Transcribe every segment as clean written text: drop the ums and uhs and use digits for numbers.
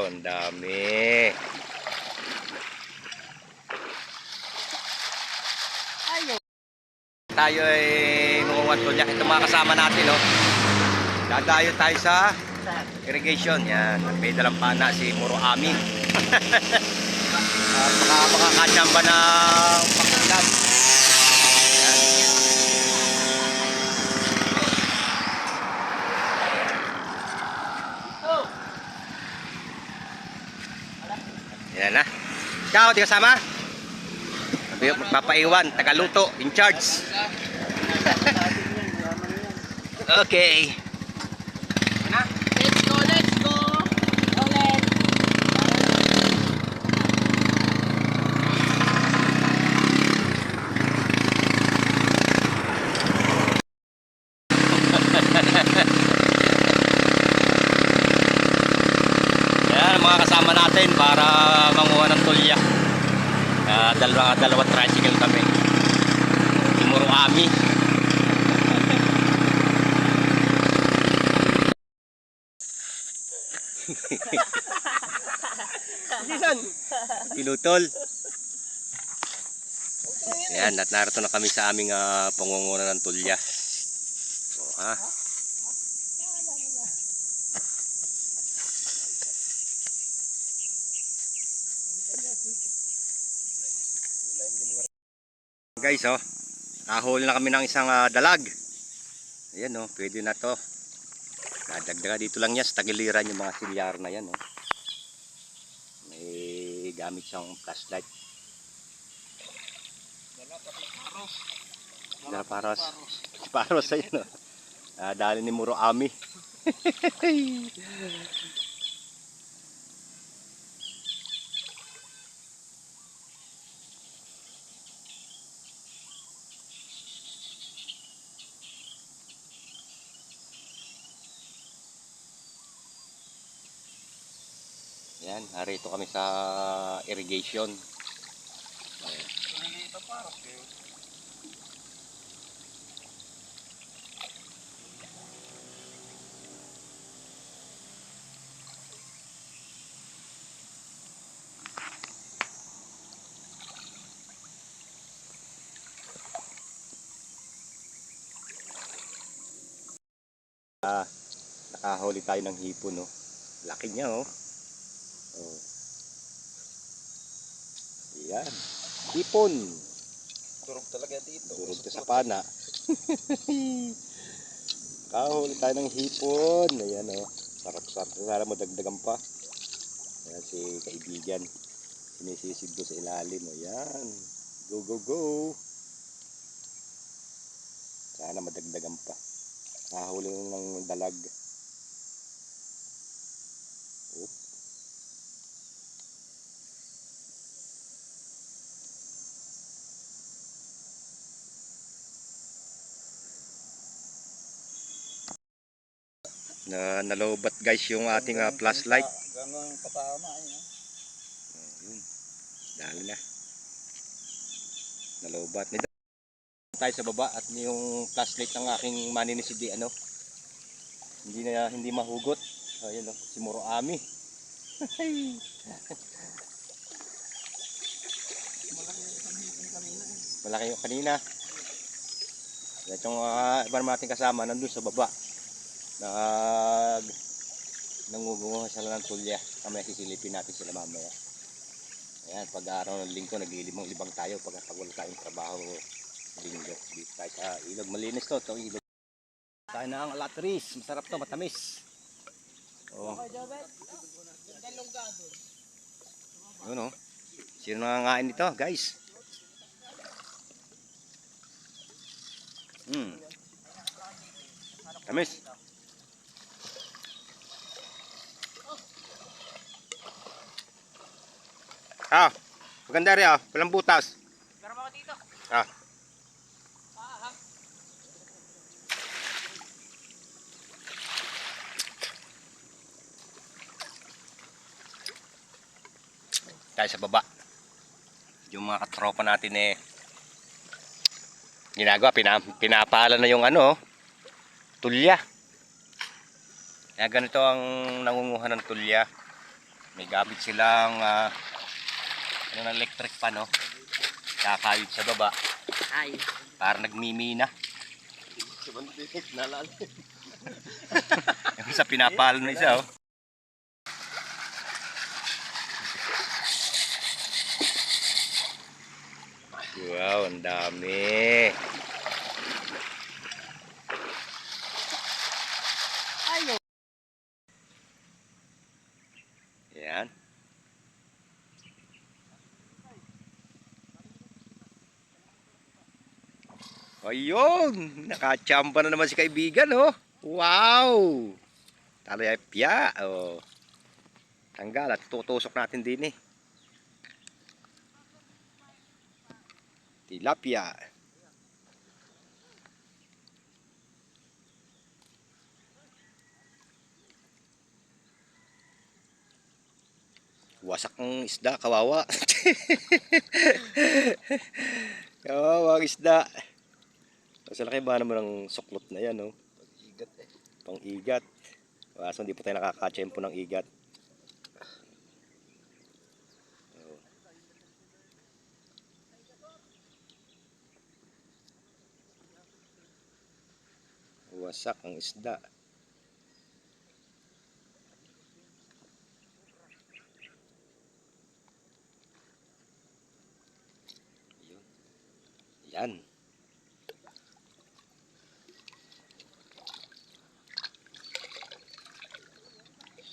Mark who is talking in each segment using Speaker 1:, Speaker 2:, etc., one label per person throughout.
Speaker 1: ang dami. Tayo ay ngunguhan tulya. Ito mga kasama natin, no? Dadayo tayo sa irrigation. Yan, may dalang pana si Muro Ami. Makakachamba ng pakulan. Yan na. Ikaw, di kasama? Magpapaiwan, tagaluto, in charge. Okay.
Speaker 2: Let's go, let's go. Ulit.
Speaker 1: Yan, mga kasama natin para manguha ng tulya. Dalawang tricycle kami. Si Muro Ami. Pinutol. Yan, at narito na kami sa aming pangunguna ng tulya. So, ha? Guys, oh, nahuli na kami ng isang dalag. Ayan, oh, pwede na to. Dadagdaga dito lang yan sa tagiliran yung mga silyar na yan, oh. May gamit siyang flashlight. Dala paros. Paros, ayun, oh. Dali ni Muro Ami. Yan, narito kami sa irrigation. Nakahuli tayo ng hipon, no? Laki niya, oh. Oh. Yan. Hipon.
Speaker 3: Durog talaga dito.
Speaker 1: Durog sa pana. Kahuli tayo ng hipon. Ayan, oh. Sarap-sarap. Sana madagdagan pa. Ayan si kaibigan. Sinisisid doon sa ilalim. Ayan. Go, go, go. Sana madagdagan pa. Kahuli ng dalag. Oh. Nalobat guys yung ating flashlight.
Speaker 3: Ganun patama yun.
Speaker 1: Yun. Dali na. Nalobat. Nito tayo sa baba at yung flashlight ng aking maninisidi, ano, hindi mahugot. Ayun, oh, si Muro Ami. Malaki yung kanina. At yung iba naman ating kasama nandun sa baba. Nangunguha sila ng tulya. Kamaya sisilipin natin sila mamaya. Ayan, pag araw ng linggo naglilibang-libang tayo pag wala tayong trabaho linggo. Dito tayo sa ilog. Malinis to, itong ilog. Tayo na ang alatris. Masarap to, matamis. Oh. Yun, oh. Sino nangangain nito, guys? Tamis. Maganda rin, walang butas.
Speaker 2: Meron ako dito.
Speaker 1: Tayo sa baba. Yung mga katropa natin ginagawa, pinapala na yung tulya. Kaya ganito ang nangunguha ng tulya. May gamit silang ano ng electric pan, no? Kakayod sa baba.
Speaker 2: Ay.
Speaker 1: Para nagmimina. Yung isa pinapalo na isa, oh. Wow, ang dami. Yan. Ayun, nakachamba na naman si kaibigan, oh. Wow! Talapia, oh. Tanggal at tutusok natin din, eh. Tilapia. Wasak ng isda, kawawa. Kawawa ang isda. Kasi laki ba naman ng suklot na yan, oh.
Speaker 3: Pag-igat eh.
Speaker 1: Pang-igat. Kaso hindi pa tayo nakakatsempo ng igat. Wasak ang isda. Yan.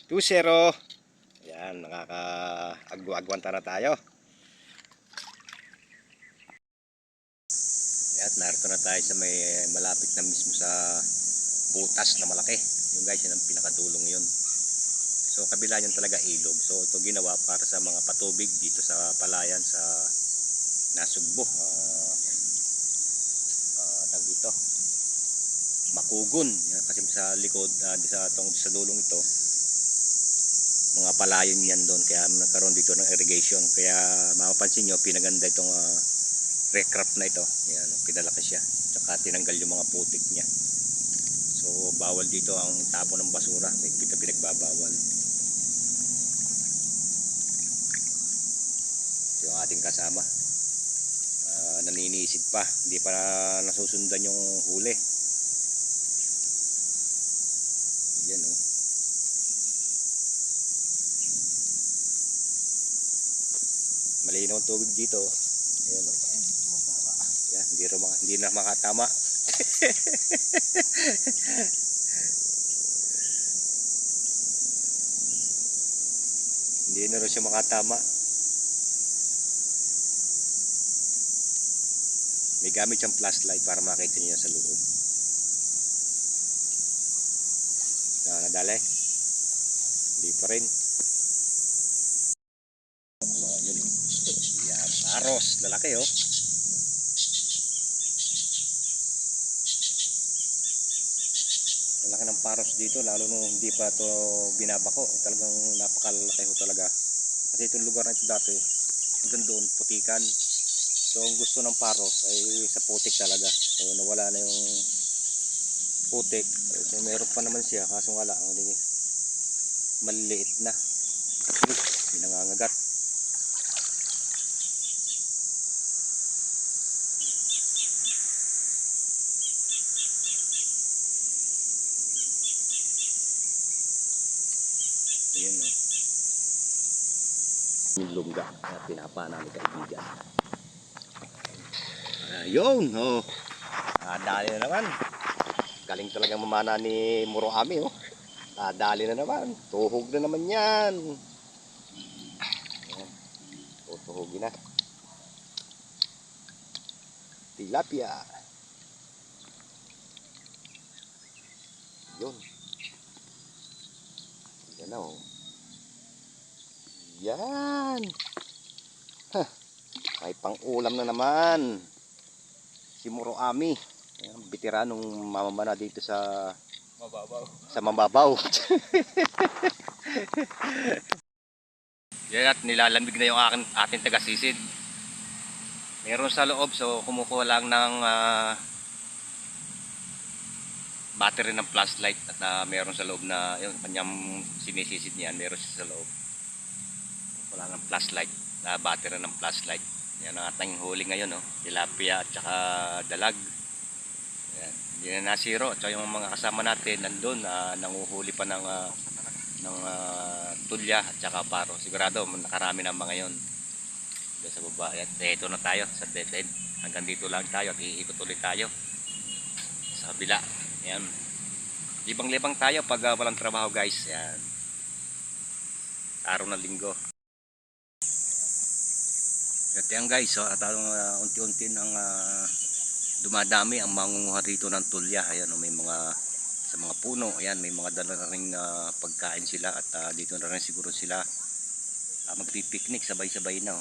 Speaker 1: 2-0. Yan, nakaka-agwanta na tayo. At narito na tayo sa may malapit na mismo sa butas na malaki. Yung guys, yan ang pinakadulong yun. So kabila yun talaga ilog. So ito ginawa para sa mga patubig dito sa palayan sa Nasugbo. Tag dito. Makugon. Yan, kasi sa likod, sa dulong ito, mga palayan yan doon. Kaya nagkaroon dito ng irrigation. Kaya mapapansin nyo, pinaganda itong recrop na ito. Yan, pinalaki siya. Tsaka tinanggal yung mga putik niya. So bawal dito ang tapo ng basura. Kita pinagbabawal. Yung ating kasama, naninisid pa. Hindi pa nasusundan yung huli. Yan, oh. Malinaw ang tubig dito. Ayan, oh. Yan, hindi na makatama. Hindi na rin siya makatama. May gamit siyang flashlight para makita niyo sa loob. Nadali? Hindi pa rin. Yun. Yan, paros. Lalaki, oh. Lalaki ng paros dito, lalo nung hindi pa to binabako. Talagang napakalaki ho talaga. Kasi itong lugar na ito dati, hanggang doon, putikan. So ang gusto ng paros ay sa putik talaga. So nawala na yung putik. So meron pa naman siya, kaso wala, maliliit na. Pinangangagat. Ayan, no. Yung lungga na pinapa namin kaibigan. Ayun, oh. Dali na naman. Galing talagang mamana ni Muro Ami, oh. Dali na naman. Tuhog na naman yan. Ayan. Tuhogin na. Tilapia. Yun. Yan na, oh. Yan. Huh. May pang-ulam na naman. Si Muro Ami. Bitiranong mamamana dito sa mababaw. Yan, at nilalamig na yung ating taga-sisid. Meron sa loob, so kumukuha lang ng battery ng flashlight at meron sa loob na yung kanyang sinisisid niyan, meron siya sa loob. Wala ng flashlight. Battery ng flashlight. Yan ang ating huli ngayon, no? Tilapia at saka dalag. Yan. Hindi na nasiro. At saka yung mga kasama natin nandun, nanguhuli pa ng tulya at saka paro. Sigurado nakarami ng mga yon doon sa baba. At ito na tayo sa dead end. Hanggang dito lang tayo at iikot ulit tayo sa kabila. Yan. Libang-libang tayo pag walang trabaho, guys. Yan. Araw ng linggo. At yan, guys, at unti-unti nang dumadami ang mangunguha rito ng tulya. Ayan, may mga sa mga puno. Ayan, may mga dala na ring pagkain sila at dito na rin siguro sila magpipiknik sabay-sabay na.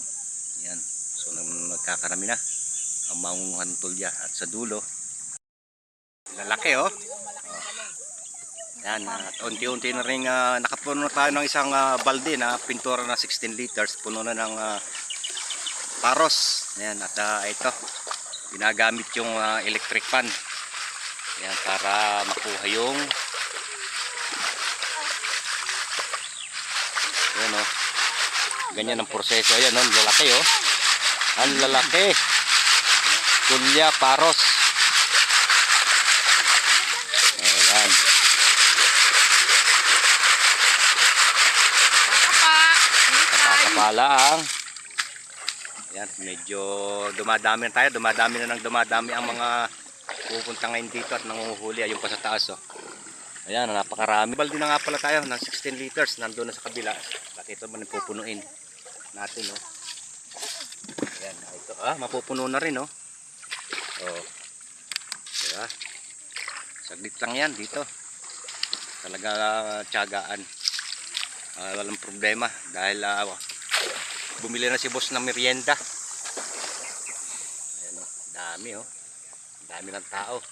Speaker 1: Ayan. So nagkakarami na ang mangunguha ng tulya at sa dulo lalaki, oh. Yan, at unti-unti na rin nakapuno tayo ng isang balde na pintura na 16 liters, puno na ng paros. Yan, at ito ginagamit yung electric fan. Yan, para makuha yung yan, oh. Ganyan ang proseso. Yan, oh, lalaki, oh. Ang lalaki. Tulya, paros. Ayan. Kapala. Ayan, medyo dumadami na tayo. Dumadami na ang mga pupunta ngayon dito at nanguhuli. Ayun pa sa taas, oh. Ayan, napakarami. Baldi na nga pala tayo ng 16 liters. Nandun na sa kabila. Bakit ito man pupunuin natin, oh. Ayan, ito. Mapupuno na rin, oh. Oh. Diba? Saglit lang yan dito. Talaga tiyagaan. Walang problema dahil bumili na si boss ng merienda. Ayan, oh. Dami, oh. Dami ng tao.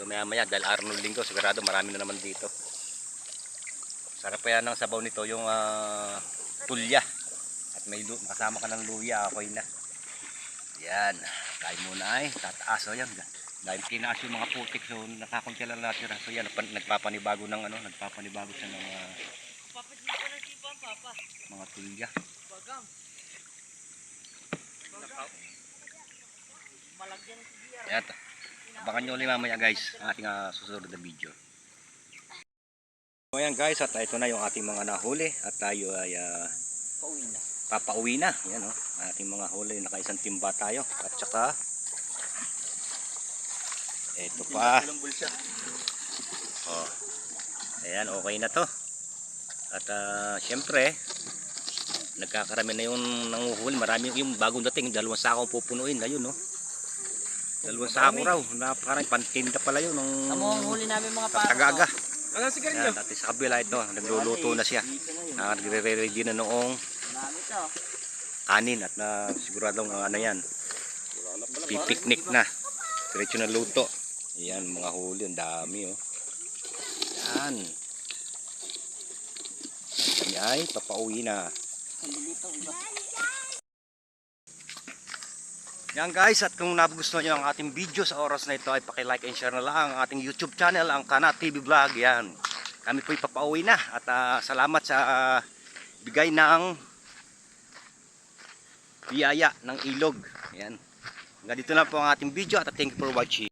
Speaker 1: Maya-maya dahil araw ng linggo, sigurado marami na naman dito. Sarap pa yan ang sabaw nito, yung tulya. At may kasama ka ng luya, ako'y na. Yan, kain muna ay tataas, o yan. Dahil tinaas yung mga putik, so nakakunti lang natin. So yan, nagpapanibago ng nagpapanibago siya ng mga tulya. Yan, abangan nyo ulit mamaya, guys, ang ating susunod na video. So yan, guys, at ito na yung ating mga nahuli at tayo ay papauwi na. Yan, oh, ating mga huli, nakaisang timba tayo at saka ito pa. Oh. Ayan, okay na to. At syempre nagkakarami na yung nanguhuli. Marami yung bagong dating, 2 sako ang pupunuin. Ayun, no? 2 sako raw. Napakarami, pantinda pala yun.
Speaker 2: Amo ang huli namin mga paro.
Speaker 1: Tagaga.
Speaker 3: Ano si Garillo?
Speaker 1: Dati sa kabila ito, nagluluto na siya. Nagre-ready na noong
Speaker 2: Marami to.
Speaker 1: kanin at siguradong ano yan. Pipiknik na. Diretso na luto. Ayan, mga huli, ang dami, oh. Yan. Kami ay papauwi na. Yan, guys, at kung nagustuhan nyo ang ating video sa oras na ito ay paki-like and share na lang ang ating YouTube channel, ang Kana TV Vlog. Yan. Kami po papauwi na at salamat sa bigay ng biyaya ng ilog. Yan. Hanggang dito na po ang ating video at thank you for watching.